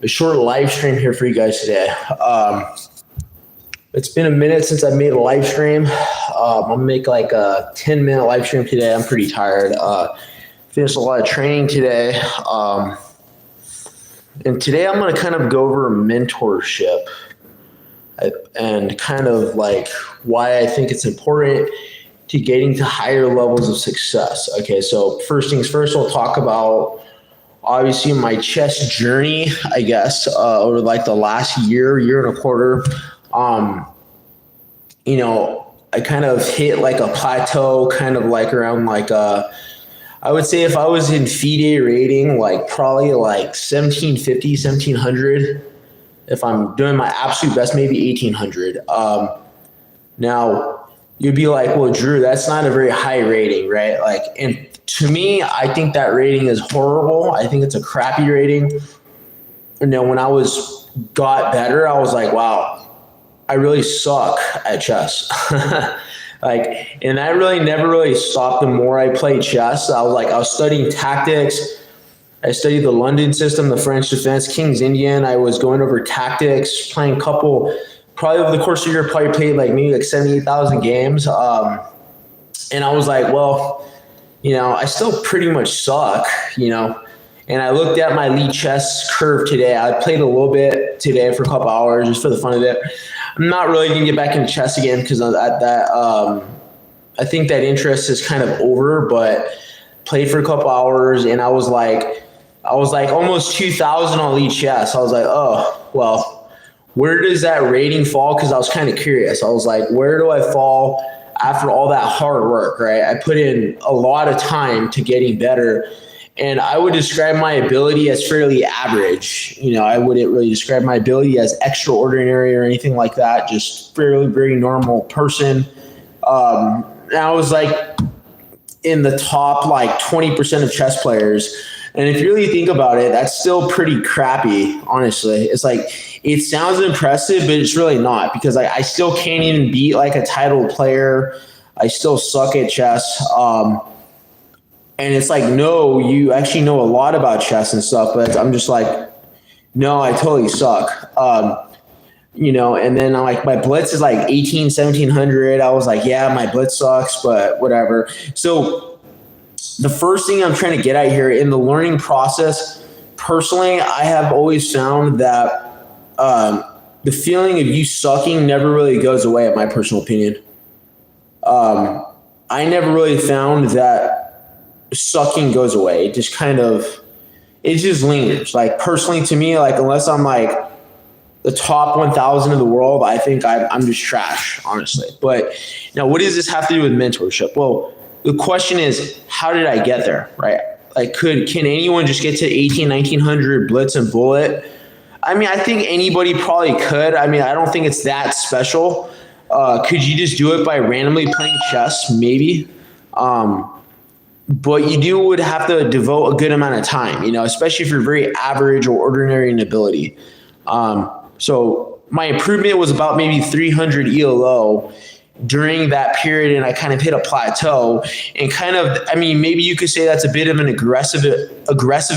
a short live stream here for you guys today. It's been a minute since I made a live stream. I'm gonna make like a 10-minute live stream today. I'm pretty tired. Finished a lot of training today. And today I'm gonna kind of go over mentorship and kind of like why I think it's important to getting to higher levels of success. Okay, so first things first, we'll talk about obviously my chess journey, I guess, over like the last year and a quarter. I kind of hit like a plateau, kind of like around like I would say if I was in FIDE rating, like probably like 1750, 1700. If I'm doing my absolute best, maybe 1800. Now you'd be like, well, Drew, that's not a very high rating, right? Like, and to me, I think that rating is horrible. I think it's a crappy rating. And then when I got better, I was like, wow, I really suck at chess. And that really never really stopped the more I played chess. I was studying tactics. I studied the London system, the French defense, King's Indian. I was going over tactics, playing probably over the course of the year, probably played like maybe like 78,000 games. And I was like, well, I still pretty much suck, And I looked at my elite chess curve today. I played a little bit today for a couple hours just for the fun of it. I'm not really going to get back into chess again because I think that interest is kind of over, but played for a couple hours and I was like almost 2,000 on elite chess. I was like, oh, well, where does that rating fall? Because I was kind of curious. I was like, where do I fall after all that hard work, right? I put in a lot of time to getting better. And I would describe my ability as fairly average. I wouldn't really describe my ability as extraordinary or anything like that. Just fairly, very normal person. And I was like in the top like 20% of chess players. And if you really think about it, that's still pretty crappy, honestly. It's like, it sounds impressive, but it's really not because I still can't even beat like a titled player. I still suck at chess. And it's like, no, you actually know a lot about chess and stuff, but I'm just like, no, I totally suck. And then my blitz is like 1700. I was like, yeah, my blitz sucks, but whatever. So the first thing I'm trying to get at here in the learning process, personally, I have always found that the feeling of you sucking never really goes away, in my personal opinion. I never really found that sucking goes away. It just lingers. Like personally to me, like unless I'm like the top 1,000 in the world, I think I'm just trash, honestly. But now what does this have to do with mentorship? Well, the question is, how did I get there, right? Like can anyone just get to 1900 blitz and bullet? I mean, I think anybody probably could. I mean, I don't think it's that special. Could you just do it by randomly playing chess? Maybe. But you would have to devote a good amount of time, especially if you're very average or ordinary in ability. So my improvement was about maybe 300 ELO during that period, and I kind of hit a plateau and maybe you could say that's a bit of an aggressive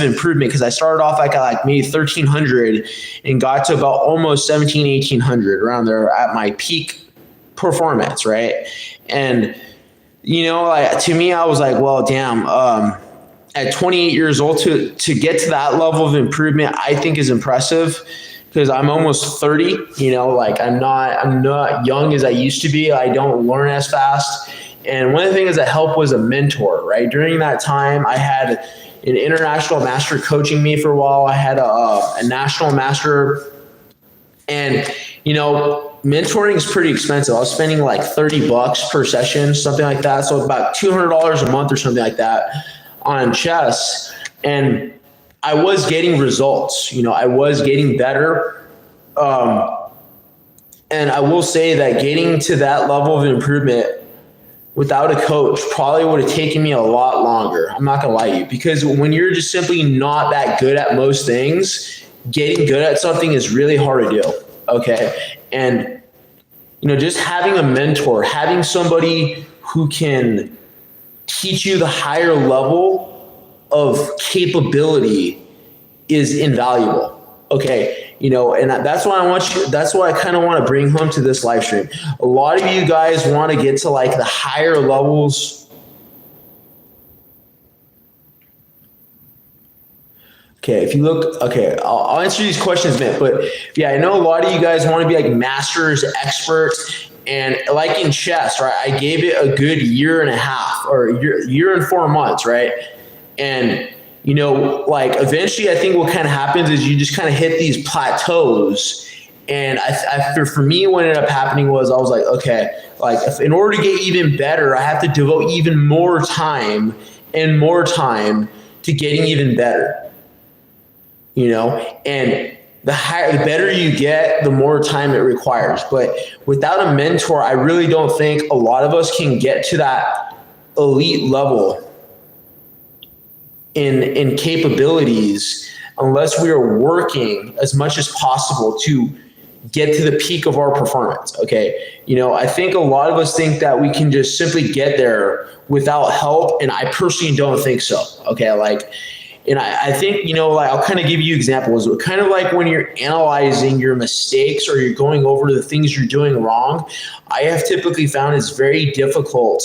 improvement because I started off at like maybe 1,300 and got to about almost 1,1800 around there at my peak performance, right? And to me, I was like, well, damn, at 28 years old to get to that level of improvement, I think is impressive because I'm almost 30, I'm not young as I used to be. I don't learn as fast. And one of the things that helped was a mentor, right? During that time, I had an international master coaching me for a while. I had a national master and, mentoring is pretty expensive. I was spending like $30 per session, something like that. So about $200 a month or something like that on chess. And I was getting results, I was getting better. And I will say that getting to that level of improvement without a coach probably would have taken me a lot longer. I'm not going to lie to you, because when you're just simply not that good at most things, getting good at something is really hard to do. Okay. And, just having a mentor, having somebody who can teach you the higher level of capability is invaluable. Okay, and that's why that's what I kind of want to bring home to this live stream. A lot of you guys want to get to like the higher levels. Okay, if you look, okay, I'll answer these questions, man. But yeah, I know a lot of you guys want to be like masters, experts, and like in chess, right? I gave it a good year and a half or year and 4 months, right? And like eventually I think what kind of happens is you just kind of hit these plateaus. And for me, what ended up happening was I was like, okay, like in order to get even better, I have to devote even more time to getting even better, and the better you get, the more time it requires. But without a mentor, I really don't think a lot of us can get to that elite level in capabilities unless we are working as much as possible to get to the peak of our performance. Okay. I think a lot of us think that we can just simply get there without help. And I personally don't think so. Okay. And I think, like I'll kind of give you examples. Kind of like when you're analyzing your mistakes or you're going over the things you're doing wrong, I have typically found it's very difficult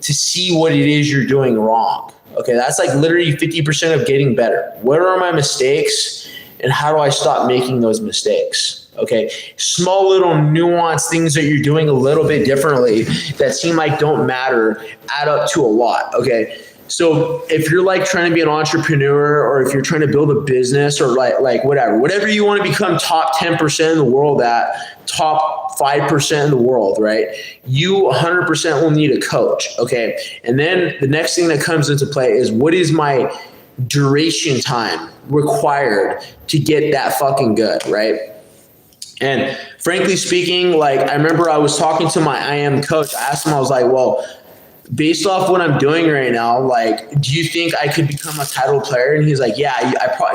to see what it is you're doing wrong. Okay, that's like literally 50% of getting better. What are my mistakes and how do I stop making those mistakes? Okay, small little nuanced things that you're doing a little bit differently that seem like don't matter add up to a lot. Okay, so if you're like trying to be an entrepreneur or if you're trying to build a business or like whatever you want to become top 10% in the world at, top 5% in the world, right? You 100% will need a coach, okay? And then the next thing that comes into play is what is my duration time required to get that fucking good, right? And frankly speaking, like I remember I was talking to my IM coach. I asked him, I was like, well, based off what I'm doing right now, like, do you think I could become a title player? And he's like, yeah,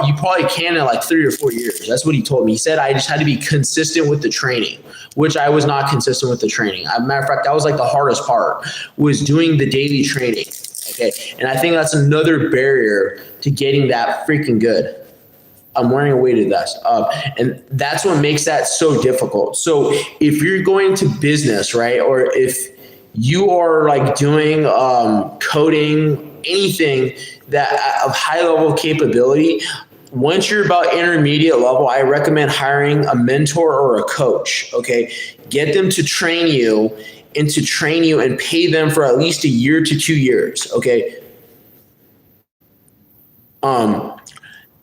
you probably can in like 3 or 4 years. That's what he told me. He said I just had to be consistent with the training, which I was not consistent with the training. As a matter of fact, that was like the hardest part, was doing the daily training. Okay. And I think that's another barrier to getting that freaking good. I'm wearing a weighted vest. And that's what makes that so difficult. So if you're going to business, right, or if you are like doing coding, anything that of high level capability, once you're about intermediate level, I recommend hiring a mentor or a coach. Okay, get them to train you and pay them for at least a year to 2 years. Okay.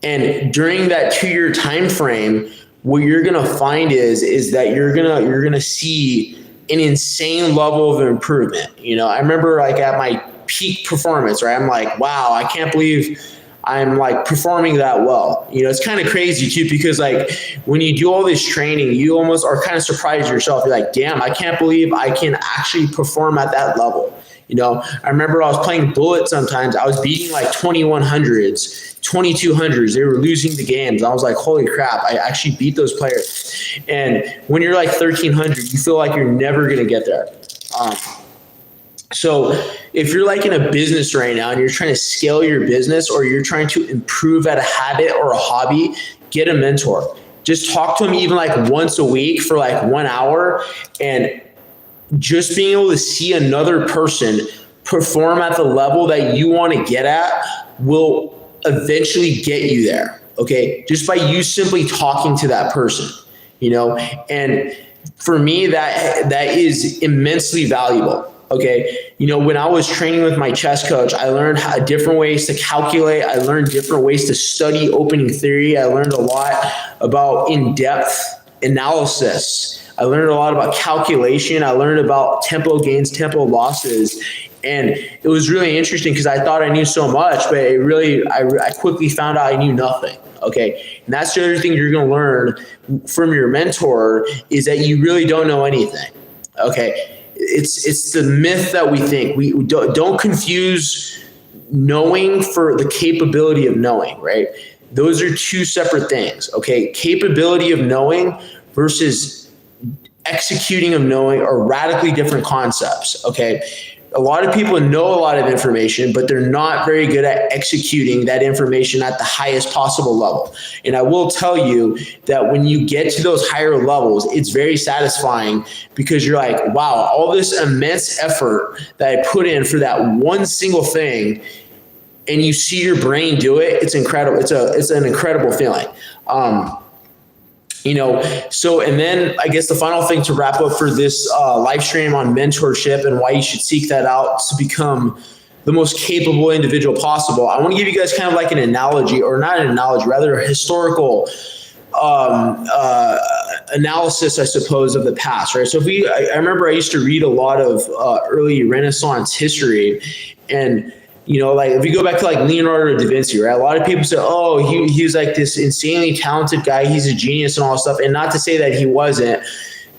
And during that 2-year time frame, what you're gonna find is that you're gonna see an insane level of improvement. I remember like at my peak performance, right? I'm like, wow, I can't believe I'm like performing that well. It's kind of crazy too, because like when you do all this training, you almost are kind of surprised yourself. You're like, damn, I can't believe I can actually perform at that level. I remember I was playing bullet sometimes. I was beating like 2100s, 2200s. They were losing the games. I was like, holy crap, I actually beat those players. And when you're like 1300, you feel like you're never going to get there. So if you're like in a business right now and you're trying to scale your business or you're trying to improve at a habit or a hobby, get a mentor. Just talk to them even like once a week for like 1 hour, and just being able to see another person perform at the level that you want to get at will eventually get you there. Okay. Just by you simply talking to that person, and for me, that is immensely valuable. Okay. When I was training with my chess coach, I learned different ways to calculate. I learned different ways to study opening theory. I learned a lot about in-depth analysis. I learned a lot about calculation. I learned about tempo gains, tempo losses. And it was really interesting because I thought I knew so much, but I quickly found out I knew nothing. Okay. And that's the other thing you're going to learn from your mentor, is that you really don't know anything. Okay. It's the myth that we think. We don't confuse knowing for the capability of knowing, right? Those are two separate things. Okay. Capability of knowing versus executing of knowing are radically different concepts. Okay. a lot of people know a lot of information, but they're not very good at executing that information at the highest possible level. And I will tell you that when you get to those higher levels, it's very satisfying because you're like, wow, all this immense effort that I put in for that one single thing, and you see your brain do it, it's incredible. It's an incredible feeling. So, and then I guess the final thing to wrap up for this live stream on mentorship and why you should seek that out to become the most capable individual possible. I want to give you guys kind of like an analogy, or not an analogy, rather a historical analysis, I suppose, of the past, right? So I remember I used to read a lot of early Renaissance history, and like if you go back to like Leonardo da Vinci, right? A lot of people say, oh, he was like this insanely talented guy. He's a genius and all that stuff. And not to say that he wasn't,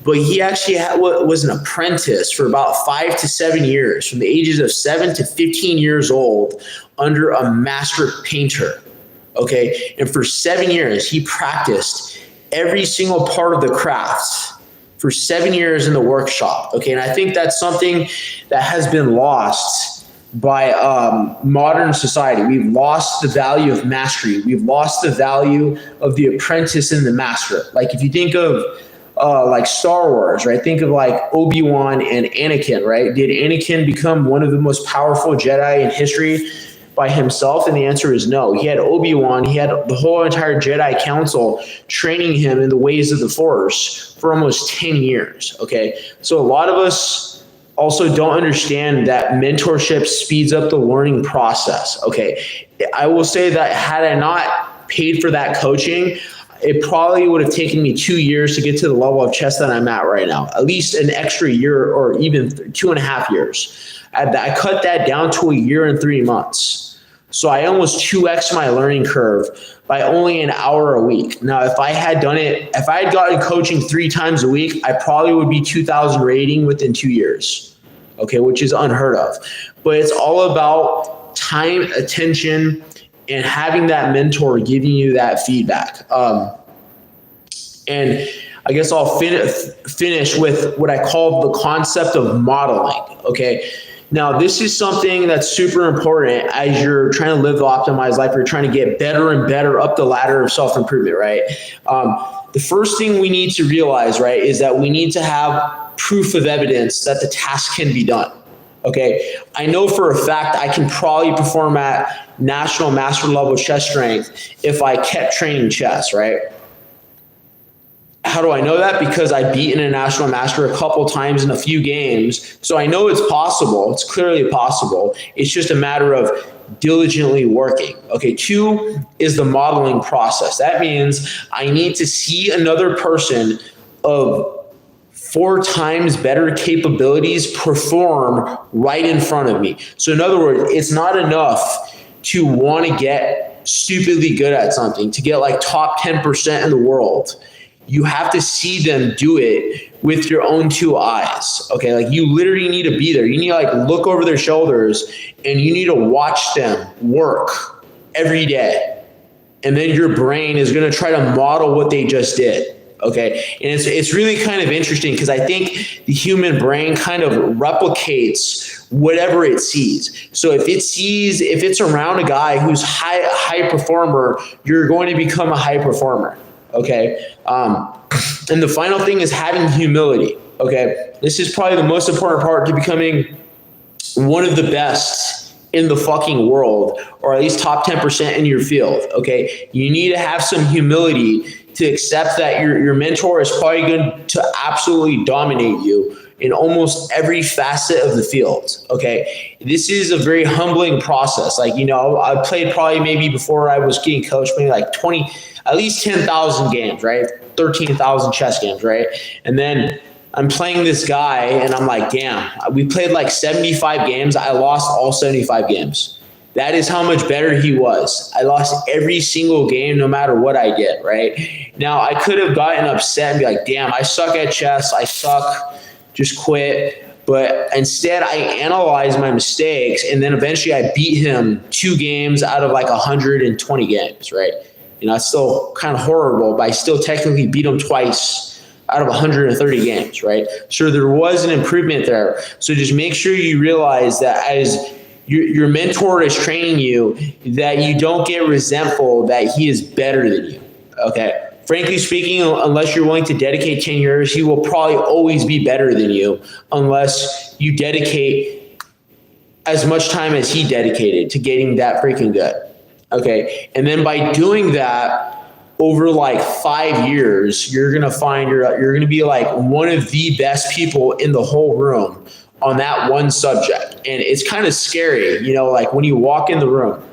but he actually was an apprentice for about 5 to 7 years, from the ages of 7 to 15 years old, under a master painter. Okay. And for 7 years, he practiced every single part of the craft for 7 years in the workshop. Okay. And I think that's something that has been lost by modern society. We've lost the value of mastery. We've lost the value of the apprentice and the master. Like if you think of like Star Wars, right? Think of like Obi-Wan and Anakin, right? Did Anakin become one of the most powerful Jedi in history by himself? And the answer is no. He had Obi-Wan, he had the whole entire Jedi Council training him in the ways of the Force for almost 10 years, okay? So a lot of us also don't understand that mentorship speeds up the learning process. Okay. I will say that had I not paid for that coaching, it probably would have taken me 2 years to get to the level of chess that I'm at right now, at least an extra year or even 2.5 years. I cut that down to 1 year and 3 months. So I almost 2x my learning curve by only an hour a week. Now, if I had gotten coaching 3 times a week, I probably would be 2,000 rating within 2 years, okay, which is unheard of. But it's all about time, attention, and having that mentor giving you that feedback. And I guess I'll finish with what I call the concept of modeling, okay? Now, this is something that's super important as you're trying to live the optimized life. You're trying to get better and better up the ladder of self-improvement, right? The first thing we need to realize, right, is that we need to have proof of evidence that the task can be done, okay? I know for a fact I can probably perform at national master level chess strength if I kept training chess, right? How do I know that? Because I've beaten a national master a couple times in a few games. So I know it's possible. It's clearly possible. It's just a matter of diligently working. Okay, 2 is the modeling process. That means I need to see another person of 4 times better capabilities perform right in front of me. So in other words, it's not enough to want to get stupidly good at something, to get like top 10% in the world. You have to see them do it with your own 2 eyes. Okay, like you literally need to be there. You need to like look over their shoulders and you need to watch them work every day. And then your brain is going to try to model what they just did. Okay, and it's really kind of interesting because I think the human brain kind of replicates whatever it sees. So if it's around a guy who's high performer, you're going to become a high performer. Okay. And the final thing is having humility. Okay. This is probably the most important part to becoming one of the best in the fucking world, or at least top 10% in your field. Okay. You need to have some humility to accept that your mentor is probably going to absolutely dominate you in almost every facet of the field. Okay. This is a very humbling process. Like, I played probably maybe before I was getting coached, maybe like at least 10,000 games, right? 13,000 chess games, right? And then I'm playing this guy and I'm like, damn, we played like 75 games. I lost all 75 games. That is how much better he was. I lost every single game, no matter what I did, right? Now, I could have gotten upset and be like, damn, I suck at chess. I suck. Just quit. But instead, I analyzed my mistakes, and then eventually I beat him 2 games out of like 120 games, right? It's still kind of horrible, but I still technically beat him twice. out of 130 games, right? So there was an improvement there. So just make sure you realize that as your mentor is training you, that you don't get resentful that he is better than you, okay? Frankly speaking, unless you're willing to dedicate 10 years, he will probably always be better than you unless you dedicate as much time as he dedicated to getting that freaking good, okay? And then by doing that, over like 5 years, you're gonna find you're gonna be like one of the best people in the whole room on that one subject. And it's kind of scary, like when you walk in the room,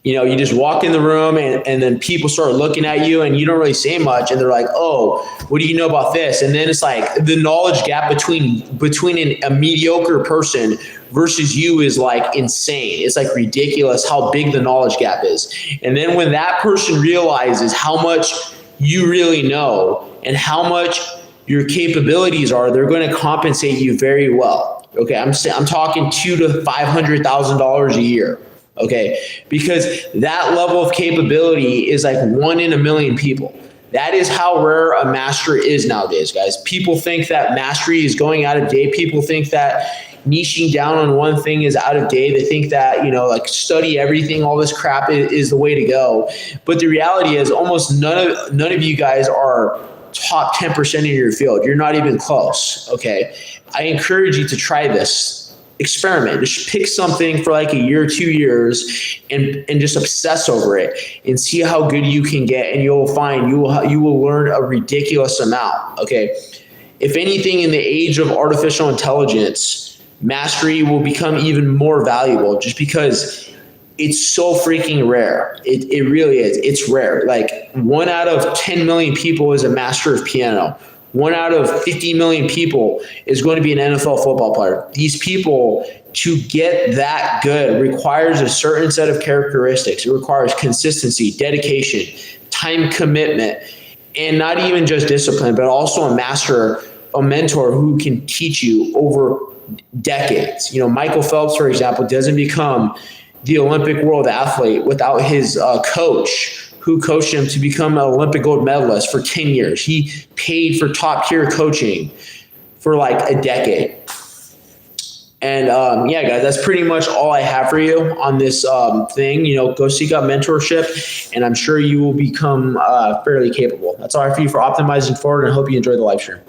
you just walk in the room and then people start looking at you and you don't really say much. And they're like, oh, what do you know about this? And then it's like the knowledge gap between a mediocre person versus you is like insane. It's like ridiculous how big the knowledge gap is. And then when that person realizes how much you really know and how much your capabilities are, they're going to compensate you very well. Okay, I'm talking $200,000 to $500,000 a year. Okay, because that level of capability is like 1 in a million people. That is how rare a master is nowadays, guys. People think that mastery is going out of date. People think that niching down on one thing is out of date. They think that, like study everything, all this crap is the way to go. But the reality is almost none of you guys are top 10% in your field. You're not even close, okay? I encourage you to try this. Experiment. Just pick something for like a year, 2 years, and just obsess over it and see how good you can get. And you'll find you will learn a ridiculous amount. Okay. If anything, in the age of artificial intelligence, mastery will become even more valuable just because it's so freaking rare. It really is. It's rare. Like 1 out of 10 million people is a master of piano. 1 out of 50 million people is going to be an NFL football player. These people, to get that good, requires a certain set of characteristics. It requires consistency, dedication, time commitment, and not even just discipline, but also a mentor who can teach you over decades. Michael Phelps, for example, doesn't become the Olympic world athlete without his coach, who coached him to become an Olympic gold medalist for 10 years. He paid for top tier coaching for like a decade. And yeah, guys, that's pretty much all I have for you on this thing. Go seek out mentorship, and I'm sure you will become fairly capable. That's all I have for you for optimizing forward, and I hope you enjoy the live stream.